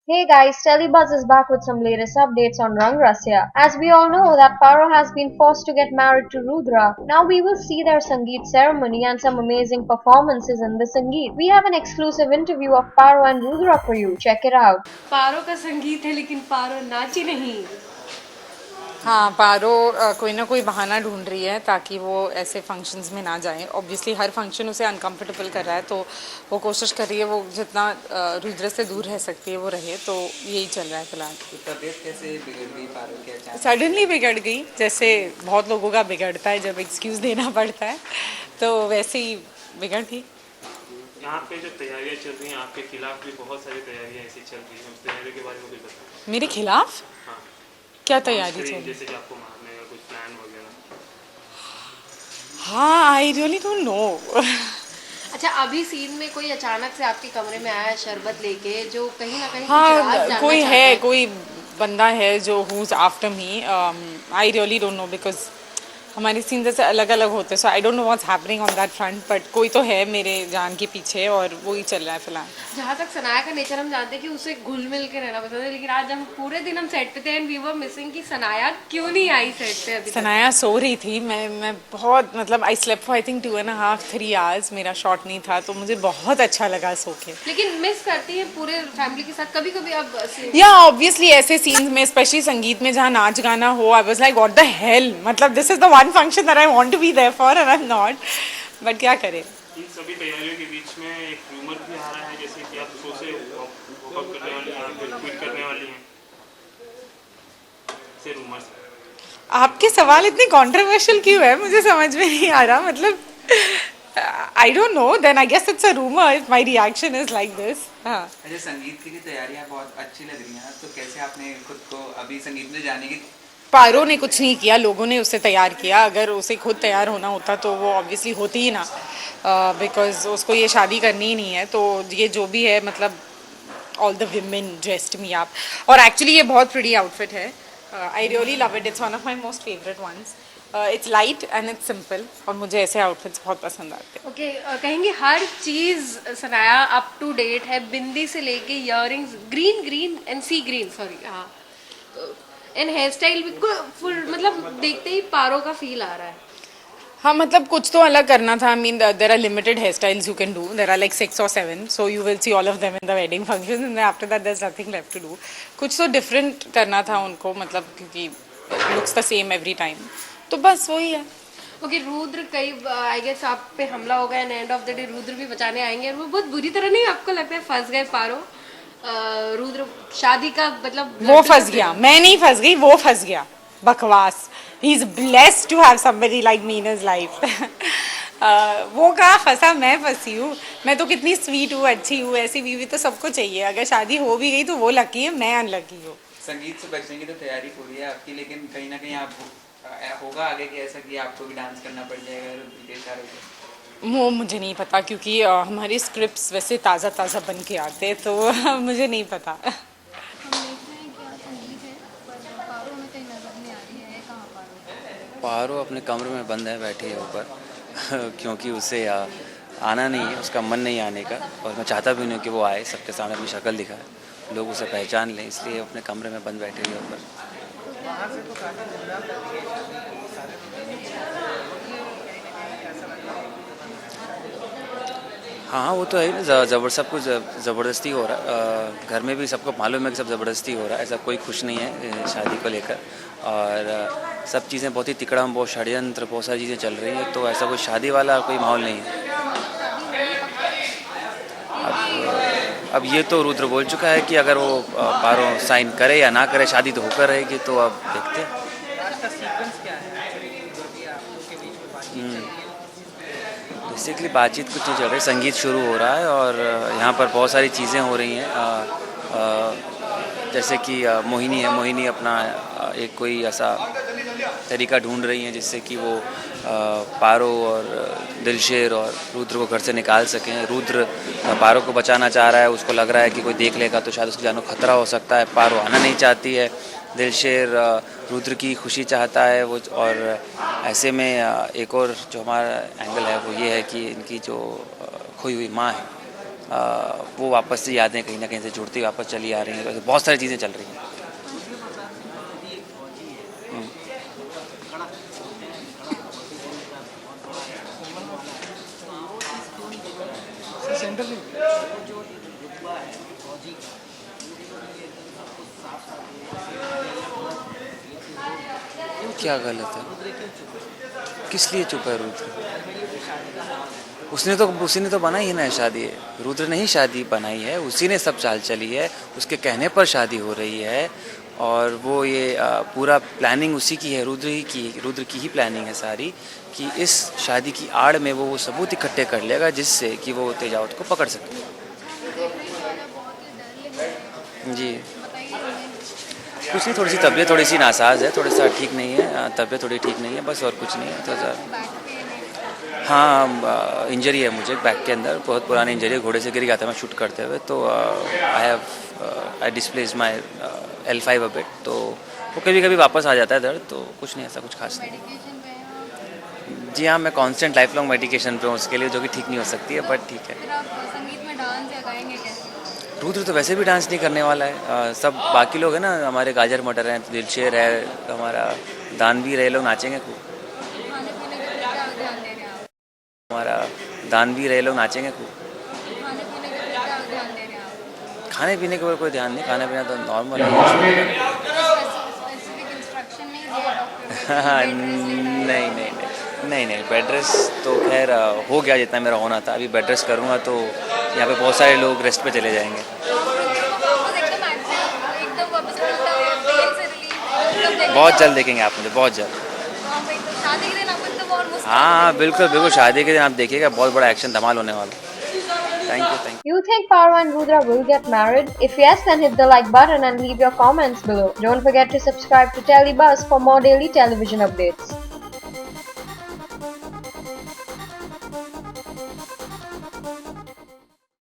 Hey guys, Telebuzz is back with some latest updates on Rangrasya. As we all know that Paro has been forced to get married to Rudra. Now we will see their Sangeet ceremony and some amazing performances in the Sangeet. We have an exclusive interview of Paro and Rudra for you. Check it out. पारो का संगीत है लेकिन पारो नाची नहीं। हाँ पारो कोई ना कोई बहाना ढूंढ रही है ताकि वो ऐसे फंक्शंस में ना जाए। ऑब्वियसली हर फंक्शन उसे अनकंफर्टेबल कर रहा है, तो वो कोशिश कर रही है वो जितना रुद्र से दूर रह सकती है वो रहे, तो यही चल रहा है फिलहाल। तबीयत कैसे बिगड़ गई पारो के अचानक? सडनली बिगड़ गई, जैसे बहुत लोगों का बिगड़ता है जब एक्सक्यूज़ देना पड़ता है, तो वैसे ही बिगड़ गई। यहाँ पे जो तैयारियां चल रही हैं आपके खिलाफ भी बहुत सारी तैयारियां ऐसी चल रही हैं, उस तैयारी के बारे में कुछ बताएं। मेरे खिलाफ हाँ, क्या तैयारी चल रही है? जैसे कि आपको मारने का कुछ प्लान वगैरह। हाँ, आई रियली डोंट नो। अच्छा, अभी सीन में कोई अचानक से आपके कमरे में आया शरबत लेके जो कहीं ना कहीं कुछ हाँ, राज जानना कोई चाहता है, कोई बंदा है जो who's after me. I really don't know because हमारे सीन जैसे अलग अलग होते हैं, so I don't know what's happening on that front, but कोई तो है मेरे जान के पीछे और वो ही चल रहा है फिलहाल। जहाँ तक सनाया का नेचर हम जानते हैं कि उसे घुल मिल के रहना पसंद है, लेकिन आज हम पूरे दिन हम सेट पे थे एंड वी वर मिसिंग कि सनाया क्यों नहीं आई सेट पे अभी तक। सनाया सो रही थी, मैं बहुत मतलब I slept for I think 2.5-3 hours, मेरा शॉट नहीं था, तो मुझे बहुत अच्छा लगा सो के। लेकिन मिस करती है पूरे फैमिली के साथ कभी कभी अब या ऑब्वियसली ऐसे सीन्स में, स्पेशली संगीत में जहाँ नाच गाना हो, I was like what the hell, मतलब this is the one function that I want to be there for and I am not, but क्या करें। इन सभी तैयारियों के बीच में एक रूमर भी आ रहा है जैसे कि आप शो से वॉकआउट करने वाली हैं, क्विट करने वाली हैं, ऐसे रूमर्स। आपके सवाल इतने कंट्रोवर्शियल क्यों है, मुझे समझ में नहीं आ रहा। मतलब I don't know, then I guess it's a rumour if my reaction is like this. हाँ, अच्छा, संगीत की तैयारियां बहुत अच्छी लग रही हैं, तो कैसे आपने खुद को अभी संगीत में जाने की? पारो ने कुछ नहीं किया, लोगों ने उसे तैयार किया। अगर उसे खुद तैयार होना होता तो वो ऑब्वियसली होती ही ना, बिकॉज उसको ये शादी करनी ही नहीं है। तो ये जो भी है, मतलब all the women dressed me up, और एक्चुअली ये बहुत प्रिटी आउटफिट है। I really love it, it's one of my most favourite ones. Its light and it's simple, और मुझे ऐसे आउटफिट्स बहुत पसंद आते हैं। ओके, कहेंगे हर चीज सनाया अप टू डेट है, बिंदी से लेके earrings, green green and sea green, sorry, हाँ, एंड हेयर स्टाइल भी फुल, मतलब देखते ही पारो का फील आ रहा है। हाँ, मतलब कुछ तो अलग करना था। I mean there are limited hairstyles you can do, there are like 6 or 7, so you will see all of them in the wedding function and after that there is nothing left to do. कुछ तो different करना था उनको, मतलब क्योंकि looks the same every time, तो बस वही है। ओके, रुद्र कई आई गेस आप पे हमला होगा and end of the day Rudra भी बचाने आएंगे और वो बहुत बुरी तरह नहीं, आपको लगता है फंस गए पारो? रुद्र शादी का मतलब वो फंस गया, मैं नहीं फंस गई, वो फंस गया। बकवास, he is blessed to have somebody like me in his life. वो कहाँ फंसा, मैं फंसी हूँ। मैं तो कितनी स्वीट हूँ, अच्छी हूँ, ऐसी बीवी तो सबको चाहिए। अगर शादी हो भी गई तो वो लकी है, मैं अनलकी हूँ। संगीत से बचने की तो तैयारी पूरी है आपकी, लेकिन कहीं ना कहीं आप होगा आगे कि ऐसा कि आपको भी डांस करना पड़ जाएगा रुद्र के सारे? वो मुझे नहीं पता, क्योंकि हमारे स्क्रिप्ट्स वैसे ताज़ा ताज़ा बन के आते हैं, तो मुझे नहीं पता। हम देख रहे हैं कि आप संगीत है, पर पारो हमें कहीं नजर नहीं आ रही है, कहाँ पारो? पारो अपने कमरे में बंद है, बैठी है ऊपर। क्योंकि उसे आना नहीं है, उसका मन नहीं आने का, और मैं चाहता भी नहीं कि वो आए, सबके सामने अपनी शक्ल दिखाए, लोग उसे पहचान लें, इसलिए अपने कमरे में बंद बैठी है ऊपर। हाँ, वो तो है ना, सब कुछ ज़बरदस्ती हो रहा है। घर में भी सबको मालूम है कि सब ज़बरदस्ती हो रहा है, ऐसा कोई खुश नहीं है शादी को लेकर, और सब चीज़ें बहुत ही तिकड़म, बहुत षड्यंत्र, बहुत सारी चीज़ें चल रही हैं, तो ऐसा कोई शादी वाला कोई माहौल नहीं है। अब ये तो रुद्र बोल चुका है कि अगर वो पारो साइन करे या ना करे, शादी तो होकर रहेगी, तो अब देखते हैं। बेसिकली बातचीत कुछ नहीं चल रही, संगीत शुरू हो रहा है और यहाँ पर बहुत सारी चीज़ें हो रही हैं। जैसे कि मोहिनी है, मोहिनी अपना एक कोई ऐसा तरीका ढूंढ रही हैं जिससे कि वो पारो और दिलशेर और रुद्र को घर से निकाल सकें। रुद्र पारो को बचाना चाह रहा है, उसको लग रहा है कि कोई देख लेगा तो शायद उसकी जान को खतरा हो सकता है। पारो आना नहीं चाहती है, दिलशेर रुद्र की खुशी चाहता है वो। और ऐसे में एक और जो हमारा एंगल है वो ये है कि इनकी जो खोई हुई माँ है, वो वापस से यादें कहीं ना कहीं से जुड़ती वापस चली आ रही हैं। तो बहुत सारी चीज़ें चल रही हैं। क्या गलत है? किस लिए चुप है रुद्र? उसी ने तो बनाई है ना शादी। रुद्र ने ही शादी बनाई है, उसी ने सब चाल चली है, उसके कहने पर शादी हो रही है। और वो ये पूरा प्लानिंग उसी की है, रुद्र की ही प्लानिंग है सारी, कि इस शादी की आड़ में वो सबूत इकट्ठे कर लेगा जिससे कि वो तेजावत को पकड़ सके। जी कुछ नहीं, थोड़ी सी तबीयत थोड़ी सी नासाज है, थोड़ा सा ठीक नहीं है, तबीयत थोड़ी ठीक नहीं है, बस और कुछ नहीं है। थोड़ा सा हाँ इंजरी है मुझे बैक के अंदर, बहुत पुरानी इंजरी है। घोड़े से गिर गया था मैं शूट करते हुए, तो आई displace my L5 a bit, तो वो कभी कभी वापस आ जाता है दर्द, तो कुछ नहीं ऐसा कुछ खास नहीं। जी हाँ, मैं कांस्टेंट लाइफ लॉन्ग मेडिकेशन पे हूँ उसके लिए, जो कि ठीक नहीं हो सकती है, बट ठीक है। संगीत में डांस या गाएंगे कैसे? रुद्र तो वैसे भी डांस नहीं करने वाला है। सब बाकी लोग हैं ना, हमारे गाजर मटर हैं, दिलशेर है, हमारा दानवीर है, ये लोग नाचेंगे खूब। खाने पीने के ऊपर क्या ध्यान दे रहे हैं आप? हमारा दानवीर है, ये लोग नाचेंगे खूब। खाने पीने के ऊपर क्या ध्यान दे रहे हैं आप? खाने पीने के ऊपर कोई ध्यान नहीं, खाना पीना तो नॉर्मल है। स्पेसिफिक इंस्ट्रक्शन नहीं दिया डॉक्टर ने? नहीं बेड रेस्ट तो खैर हो गया जितना मेरा होना था। अभी बेड रेस्ट करूँगा तो यहाँ पे बहुत सारे लोग रेस्ट पे चले जाएंगे। बहुत जल्द देखेंगे आप मुझे, बहुत जल्द। शादी के दिन आपको एकदम और मुस्कुराहट हाँ बिल्कुल, शादी के दिन आप देखिएगा, बहुत बड़ा एक्शन धमाल होने वाला। Thank you. You think Paro and Rudra will get married? If yes, then hit the like button and leave your comments below. Don't forget to subscribe to TeleBuzz for more daily television updates.